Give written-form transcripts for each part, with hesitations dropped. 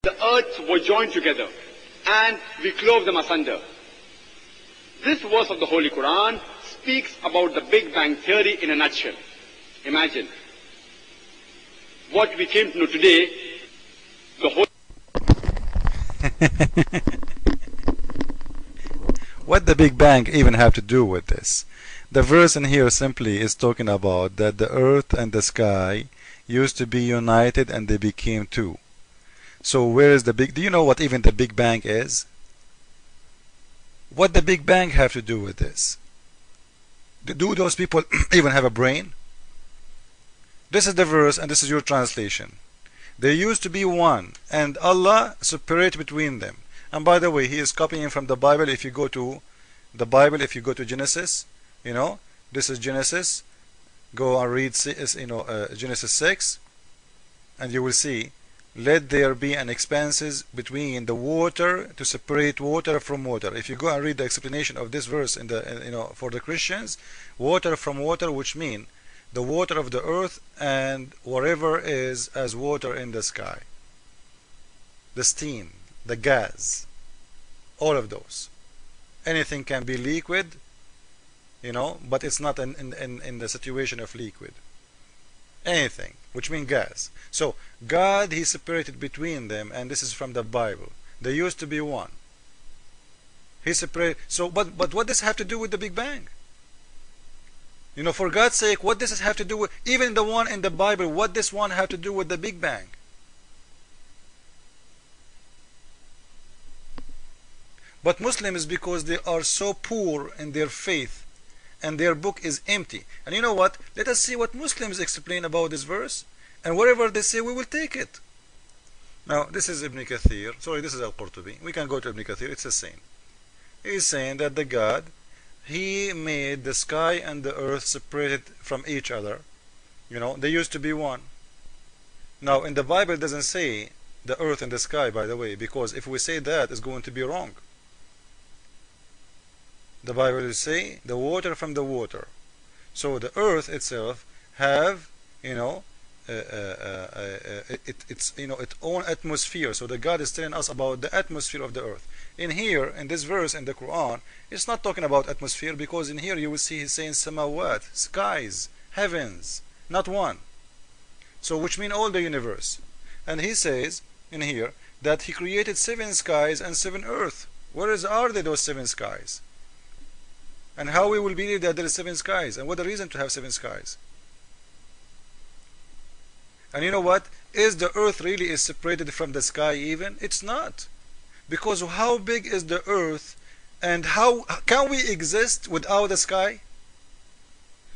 The earths were joined together and we clove them asunder. This verse of the Holy Quran speaks about the Big Bang theory in a nutshell. Imagine what we came to know today, the whole What the Big Bang even have to do with this? The verse in here simply is talking about that the earth and the sky used to be united and they became two. So where is the big, do you know what even the Big Bang is? What the Big Bang have to do with this? Do those people even have a brain? This is the verse and this is your translation. There used to be one and Allah separated between them. And by the way, he is copying from the Bible. If you go to the Bible, if you go to Genesis, you know, this is Genesis. Go and read, Genesis 6, and you will see, let there be an expanses between the water to separate water from water. If you go and read the explanation of this verse in the for the Christians, water from water, which mean the water of the earth and whatever is as water in the sky, the steam, the gas, all of those. Anything can be liquid, but it's not in the situation of liquid. Anything, which means gas. So God, he separated between them, and this is from the Bible. They used to be one. He separated. So, but what does this have to do with the Big Bang? For God's sake, what does this have to do with, even the one in the Bible, what does one have to do with the Big Bang? But Muslims, because they are so poor in their faith and their book is empty. And you know what? Let us see what Muslims explain about this verse, and whatever they say, we will take it. Now, this is Ibn Kathir. Sorry, this is Al-Qurtubi. We can go to Ibn Kathir. It's the same. He is saying that the God, he made the sky and the earth separated from each other. They used to be one. Now, in the Bible, it doesn't say the earth and the sky, by the way, because if we say that, it's going to be wrong. The Bible will say the water from the water. So the earth itself have its own atmosphere. So the God is telling us about the atmosphere of the earth. In here, in this verse in the Quran, it's not talking about atmosphere, because in here you will see he's saying samawat, skies, heavens, not one. So which mean all the universe. And he says in here that he created 7 skies and 7 earth. Where are they, those 7 skies? And how we will believe that there is 7 skies? And what the reason to have 7 skies? And you know what? Is the earth really is separated from the sky even? It's not. Because how big is the earth, and how can we exist without the sky?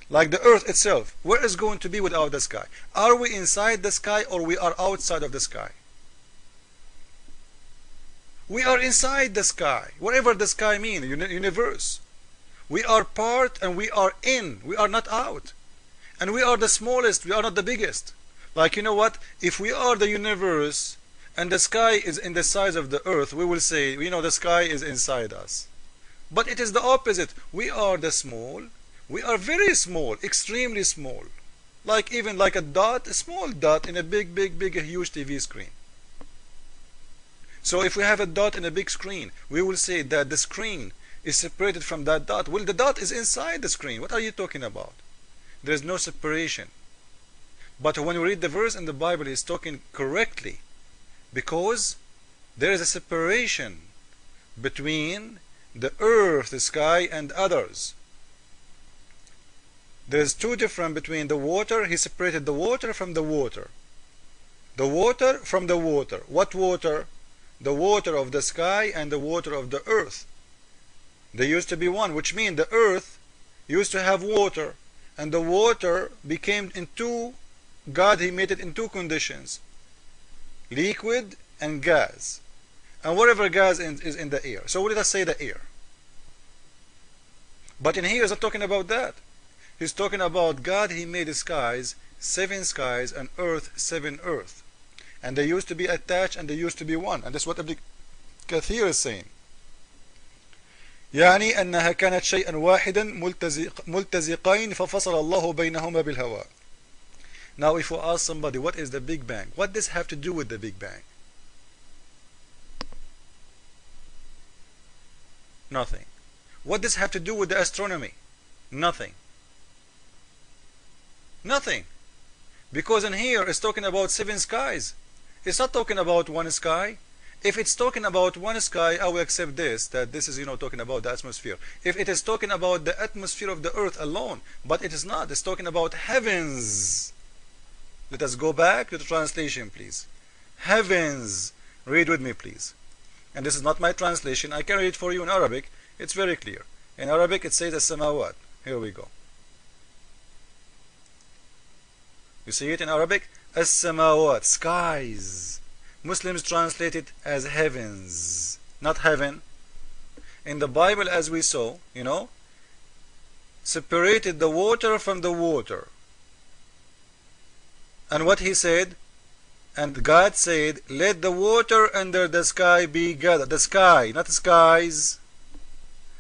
Like the earth itself, where is going to be without the sky? Are we inside the sky or we are outside of the sky? We are inside the sky. Whatever the sky means, universe. We are part and we are in. We are not out. And we are the smallest. We are not the biggest. Like, you know what? If we are the universe and the sky is in the size of the earth, we will say, the sky is inside us. But it is the opposite. We are the small. We are very small, extremely small. Like even like a dot, a small dot in a big, huge TV screen. So if we have a dot in a big screen, we will say that the screen is separated from that dot. Well, the dot is inside the screen. What are you talking about? There is no separation. But when we read the verse in the Bible, it's talking correctly, because there is a separation between the earth, the sky, and others. There is 2 different between the water. He separated the water from the water. The water from the water. What water? The water of the sky and the water of the earth. They used to be one, which means the earth used to have water, and the water became in 2. God, he made it in 2 conditions, liquid and gas, and whatever gas is in the air. So let us say the air. But in here he's not talking about that. He's talking about God, he made the skies, 7 skies, and earth, 7 earth, and they used to be attached and they used to be one. And that's what Ibn Kathir is saying. يعني أنها كانت شيئا واحدا ملتزقين ففصل الله بينهما بالهواء. Now if we ask somebody what is the Big Bang, what does have to do with the Big Bang? Nothing. What does this have to do with the astronomy? Nothing. Nothing. Because in here it's talking about 7 skies. It's not talking about one sky. If it's talking about one sky, I will accept this, that this is, talking about the atmosphere. If it is talking about the atmosphere of the earth alone, but it is not. It's talking about heavens. Let us go back to the translation, please. Heavens. Read with me, please. And this is not my translation. I can read it for you in Arabic. It's very clear. In Arabic, it says as-samawat. Here we go. You see it in Arabic? As-samawat, skies. Muslims translate it as heavens, not heaven. In the Bible, as we saw, separated the water from the water. And what he said? And God said, let the water under the sky be gathered. The sky, not the skies.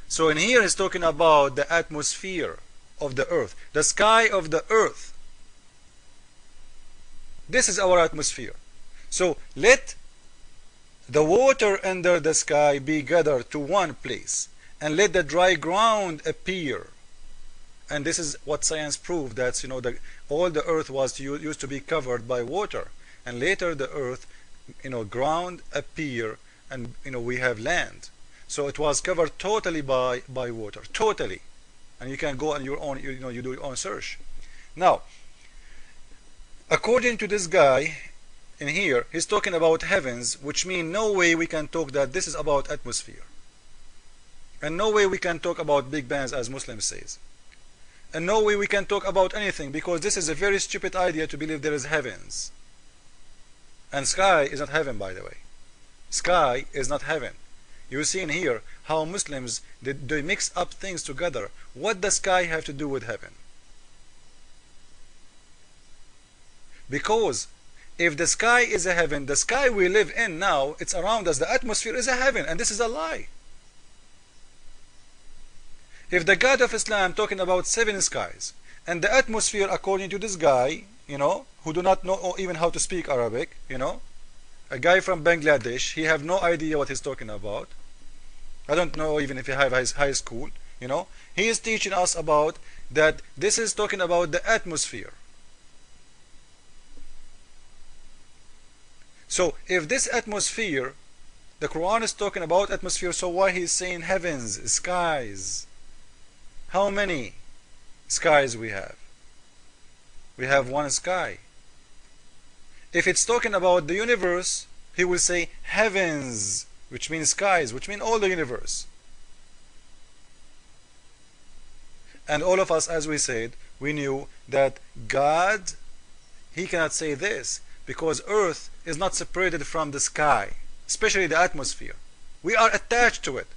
So in here he's talking about the atmosphere of the earth, the sky of the earth. This is our atmosphere. So let the water under the sky be gathered to one place, and let the dry ground appear. And this is what science proved, that all the earth was used to be covered by water, and later the earth, ground appear, and we have land. So it was covered totally by water, totally. And you can go on your own, you do your own search. Now, according to this guy in here, he's talking about heavens, which means no way we can talk that this is about atmosphere. And no way we can talk about big bangs, as Muslims says. And no way we can talk about anything, because this is a very stupid idea to believe there is heavens. And sky is not heaven, by the way. Sky is not heaven. You see in here how Muslims, they mix up things together. What does sky have to do with heaven? Because if the sky is a heaven, the sky we live in now, it's around us, the atmosphere is a heaven, and this is a lie. If the God of Islam talking about 7 skies, and the atmosphere, according to this guy, who do not know even how to speak Arabic, a guy from Bangladesh, he have no idea what he's talking about. I don't know even if he have his high school, he is teaching us about that this is talking about the atmosphere. So if this atmosphere, the Quran is talking about atmosphere, so why he's saying heavens, skies? How many skies we have? We have one sky. If it's talking about the universe, he will say heavens, which means skies, which means all the universe. And all of us, as we said, we knew that God, he cannot say this, because earth is not separated from the sky, especially the atmosphere. We are attached to it.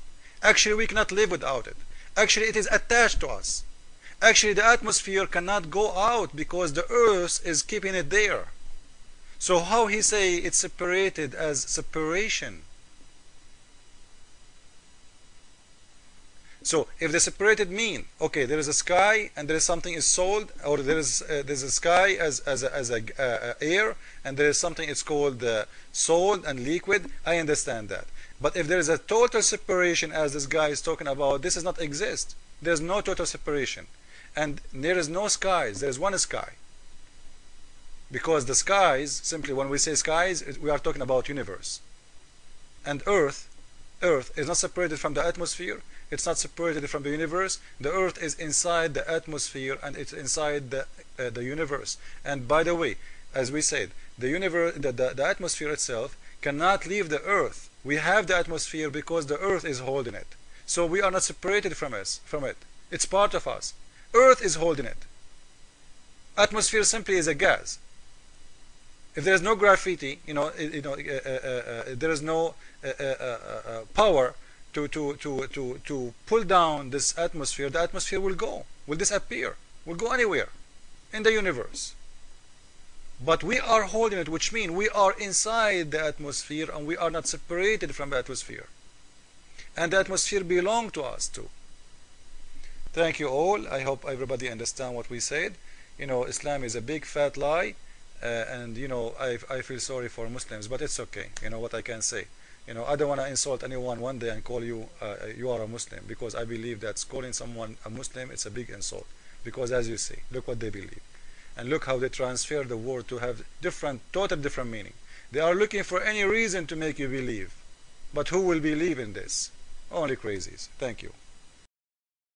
Actually, we cannot live without it. Actually, it is attached to us. Actually, the atmosphere cannot go out because the earth is keeping it there. So how he say it's separated as separation? So if the separated mean, okay, there is a sky and there is something is sold, or there's a sky as air, and there is something it's called solid and liquid, I understand that. But if there is a total separation, as this guy is talking about, this does not exist. There is no total separation, and there is no skies. There is one sky. Because the skies, simply when we say skies, we are talking about universe. And Earth is not separated from the atmosphere. It's not separated from the universe. The earth is inside the atmosphere, and it's inside the universe. And by the way, as we said, the universe, the atmosphere itself cannot leave the earth. We have the atmosphere because the earth is holding it. So we are not separated from it. It's part of us. Earth is holding it. Atmosphere simply is a gas. If there is no graffiti, there is no power to pull down this atmosphere, the atmosphere will disappear, will go anywhere in the universe. But we are holding it, which means we are inside the atmosphere and we are not separated from the atmosphere. And the atmosphere belongs to us too. Thank you all. I hope everybody understand what we said. Islam is a big fat lie, and I feel sorry for Muslims, but it's okay. You know what I can say. I don't want to insult anyone one day and call you you are a Muslim, because I believe that calling someone a Muslim, it's a big insult, because as you say, look what they believe, and look how they transfer the word to have total different meaning. They are looking for any reason to make you believe, but who will believe in this? Only crazies. Thank you.